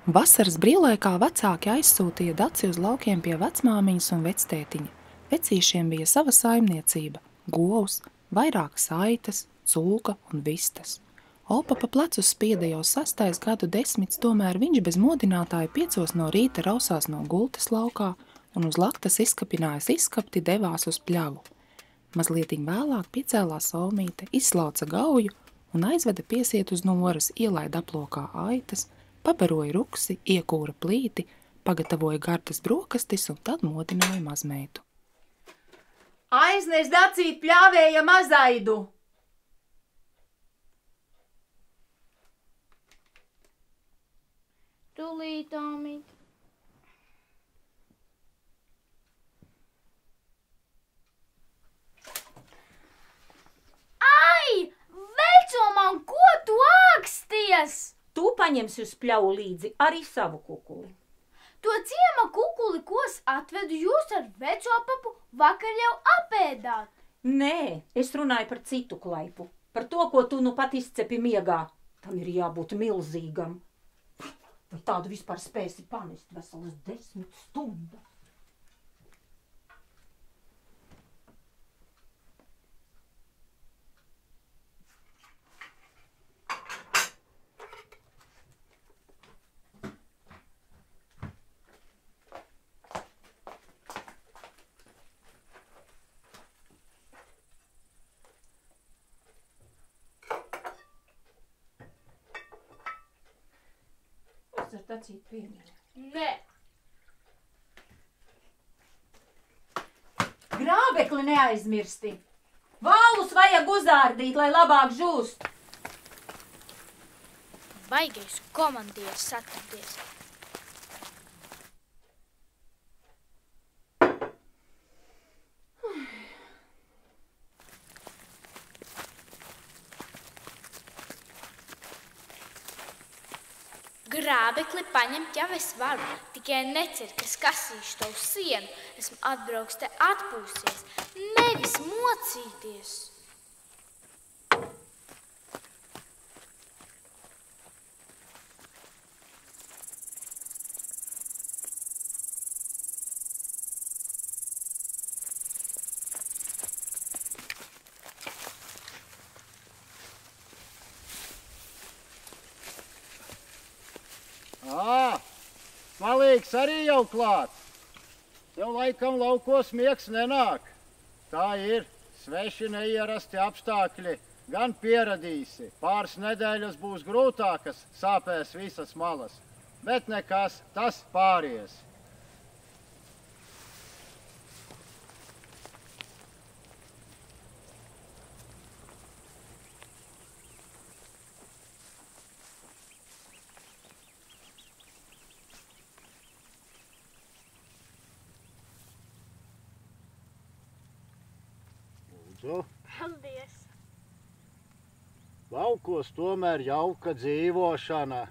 Vasaras brīvlaikā vecāki aizsūtīja Daci uz laukiem pie vecmāmiņas un vectētiņa. Vecīšiem bija sava saimniecība, govs, vairākas aitas, cūka un vistas. Olpa pa plecu spieda jau 6. gadu desmits, tomēr viņš bez modinātāja 5 no rīta rausās no gultas laukā un uz laktas izskapinājis izskapti devās uz pļavu. Mazlietiņ vēlāk piecēlās Olmīte, izslauca gauju un aizveda piesiet uz noras, ielaida aplokā aitas, pabaroja ruksi, iekūra plīti, pagatavoja gardas brokastis un tad modināja mazmeitu. Aiznes Dacīt pļāvēja mazaidu! Tūlīt, Omīt. Ai! Veco man, ko tu āksties? Tu paņemsi uz pļavu līdzi arī savu kukuli. To ciema kukuli, kos atvedu jūs ar veco papu, vakar jau apēdāt. Nē, es runāju par citu klaipu. Par to, ko tu nu pat izcepi miegā. Tam ir jābūt milzīgam. Vai tādu vispār spēsi panest veselas 10 stundas? Dacīt pieņem. Nē. Grābekli neaizmirsti. Vālus vajag uzārdīt, lai labāk žūst. Baigais komandieris satraties. Grābekli paņemt jau es varu, tikai necer, ka skasīšu tavu sienu. Esmu atbrauks te atpūsties, nevis mocīties. Malīgs arī jau klāts. Tev laikam laukos miegs nenāk. Tā ir, sveši neierasti apstākļi. Gan pieradīsi. Pāris nedēļas būs grūtākas, sāpēs visas malas. Bet nekas, tas pāries. Paldies! Laukos tomēr jauka dzīvošana.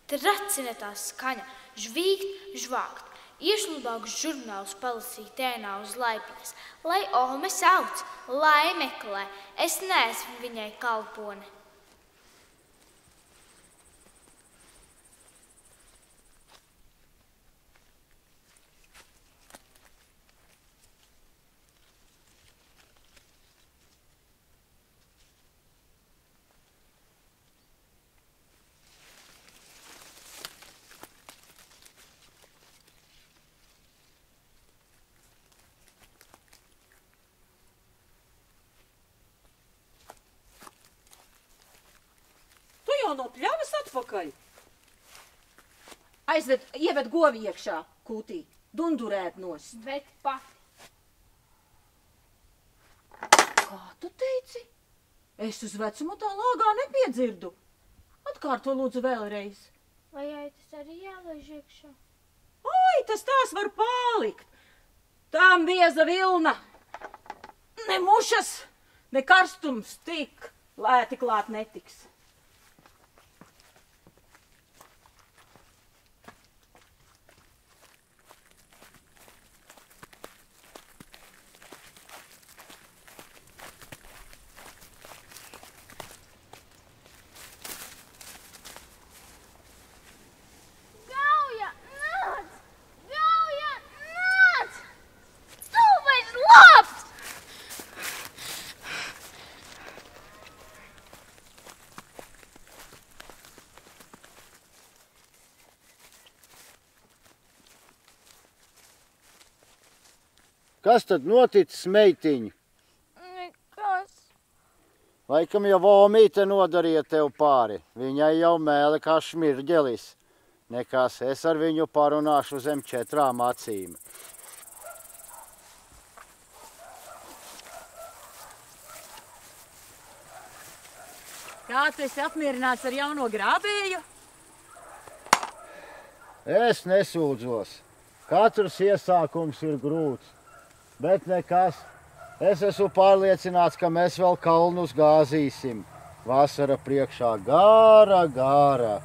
Tracina tā skaņa, žvīgt, žvāgt. Iesludāks žurnāls palasīt ēnā uz laipnes, lai Ome sauc, lai meklē. Es neesmu viņai kalpone. No pļavas atpakaļ. Ieved govi iekšā, kūtī, dundurēt nost. Bet pati. Kā tu teici? Es uz vecumu tā lāgā nepiedzirdu. Atkārto lūdzu vēlreiz. Vai aitas arī jālaiž iekšā? Ai, tas tās var palikt. Tām bieza vilna. Ne mušas, ne karstums tik lēti klāt netiks. Kas tad noticis, meitiņ? Nekas. Laikam jau Omīte nodarīja tev pāri. Viņai jau mēle kā šmirģelis. Nekas, es ar viņu parunāšu zem 4 acīm. Kā tu esi apmierināts ar jauno grābēju? Es nesūdzos. Katrs iesākums ir grūts. Bet nekas. Es esmu pārliecināts, ka mēs vēl kalnus gāzīsim. Vasara priekšā gara, gara.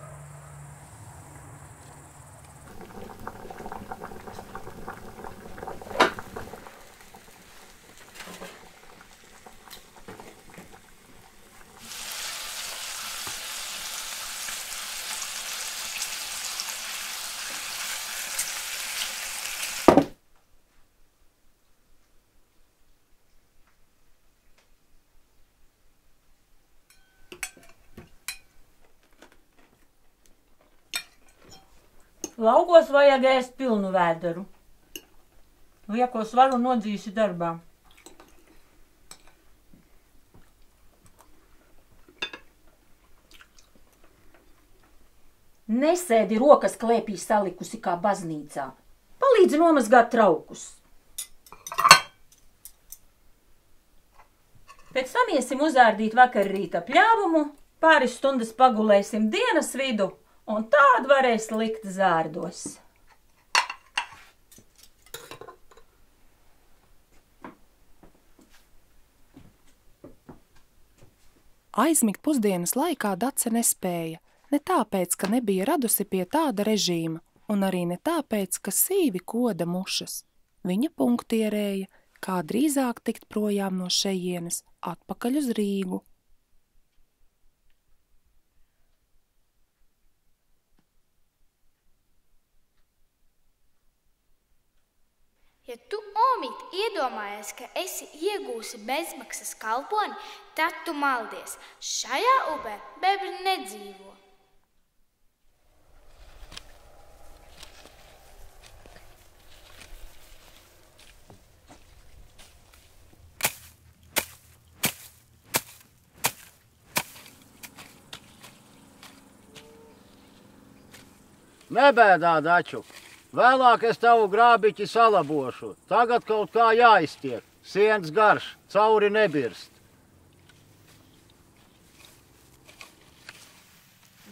Laukos vajag ēst pilnu vēderu. Lieko svaru nodzīsi darbā. Nesēdi rokas klēpī salikusi kā baznīcā. Palīdzi nomazgāt traukus. Pēc tam iesim uzārdīt vakarrīta pļāvumu, pāris stundas pagulēsim dienas vidu, un tādu varēs likt zārdos. Aizmigt pusdienas laikā Dace nespēja, ne tāpēc, ka nebija radusi pie tāda režīma, un arī ne tāpēc, ka sīvi koda mušas. Viņa punktierēja, kā drīzāk tikt projām no šejienes, atpakaļ uz Rīgu. Ja tu, Omīt, iedomājies, ka esi iegūsi bezmaksas kalponi, tad tu maldies. Šajā upē bebri nedzīvo. Nebēdā, Daču. Vēlāk es tavu grābiķi salabošu. Tagad kaut kā jāiztiek. Siens garš, cauri nebirst.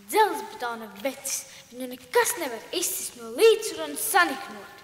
Dzelzbetona vecis, viņu nekas nevar izsist no līdzsvaru un saniknot.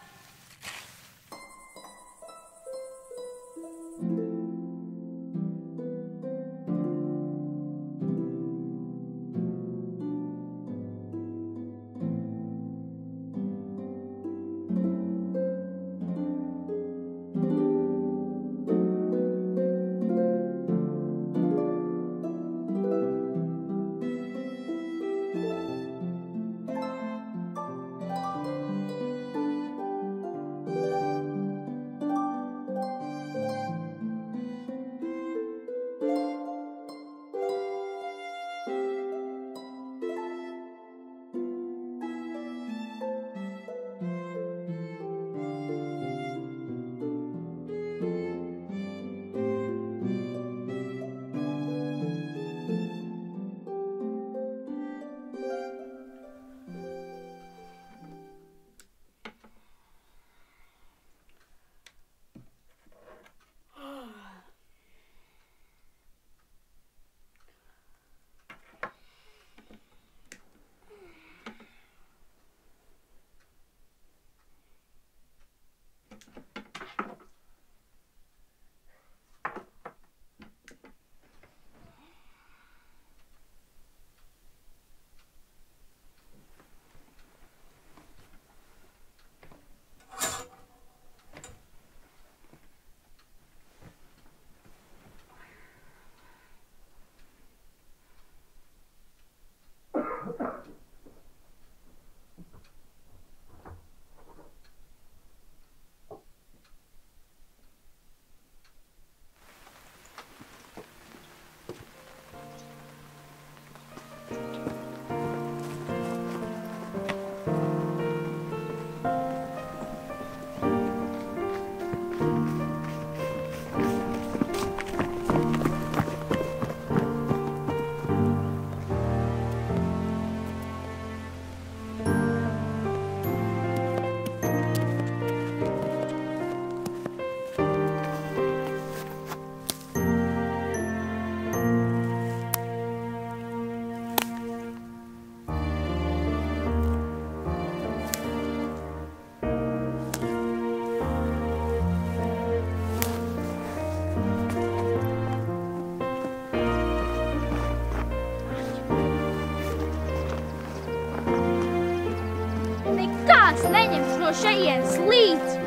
nekāds neņems no šejienes līdzi.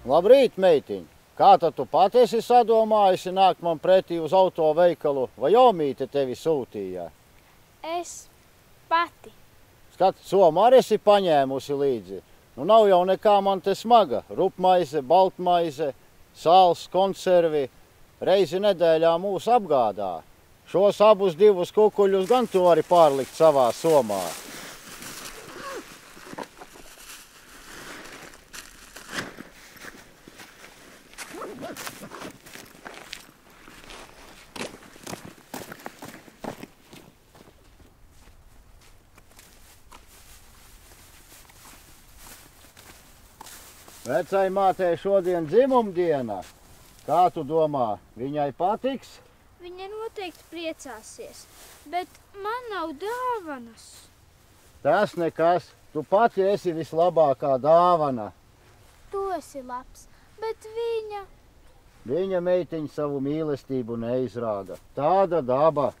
Labrīt, meitiņ! Kā tad tu pati esi sadomājusi nākt man pretī uz autoveikalu, vai omīte tevi sūtīja? Es pati. Skat, somu arī esi paņēmusi līdzi. Nu nav jau nekā man te smaga. Rupmaize, baltmaize, sāls, konservi. Reizi nedēļā mūs apgādā. Šos abus divus kukuļus gan tu vari pārlikt savā somā. Vecai mātei šodien dzimumdiena. Kā tu domā, viņai patiks? Viņa noteikti priecāsies, bet man nav dāvanas. Tas nekas, tu pati esi vislabākā dāvana. Tu esi labs, bet viņa... Viņa meitiņa savu mīlestību neizrāda. Tāda daba.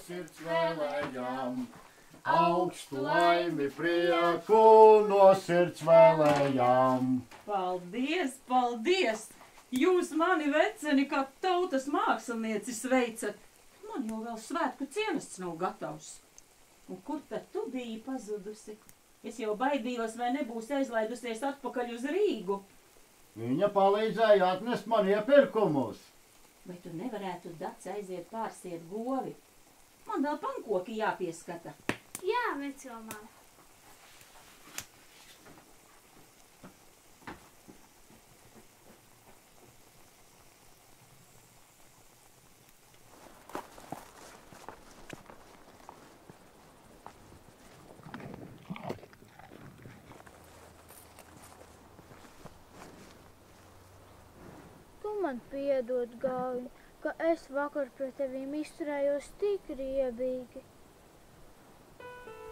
Sirds vēlējām, augstu laimi prieku no sirds vēlējām. Paldies, paldies! Jūs mani veceni kā tautas mākslinieci sveicat. Man jau vēl svētku cienests nav gatavs. Un kur tad tu biji pazudusi? Es jau baidījos, vai nebūs aizlaidusies atpakaļ uz Rīgu. Viņa palīdzēja atnest man iepirkumus. Vai tu nevarētu, Dace, aiziet pārsiet govi? Man vēl pankoki jāpieskata. Jā, veco mamma. Tu man piedod, Gauņa, ka es vakar pret tevīm izturējos tik riebīgi.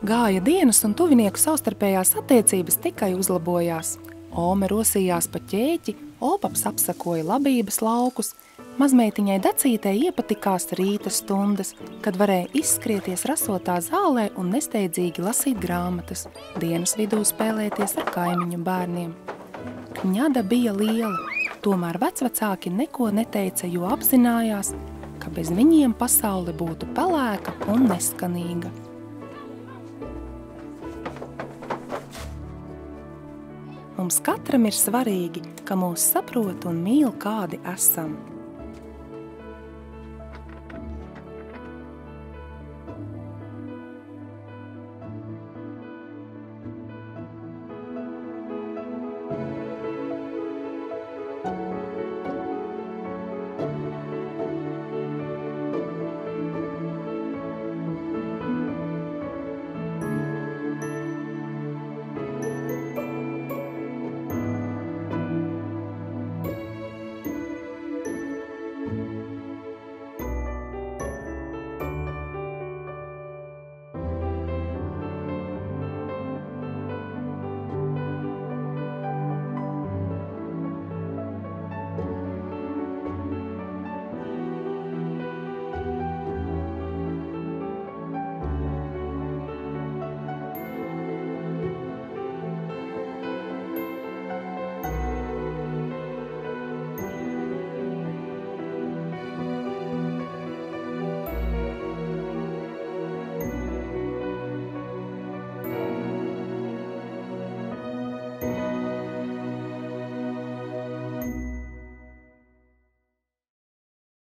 Gāja dienas un tuvinieku savstarpējās attiecības tikai uzlabojās. Ome rosījās pa ķēķi, Opaps apsakoja labības laukus, mazmeitiņai Dacītei iepatikās rīta stundas, kad varēja izskrieties rasotā zālē un nesteidzīgi lasīt grāmatas, dienas vidū spēlēties ar kaimiņu bērniem. Kņada bija liela, tomēr vecvecāki neko neteica, jo apzinājās, ka bez viņiem pasaule būtu pelēka un neskanīga. Mums katram ir svarīgi, ka mūs saprot un mīl, kādi esam.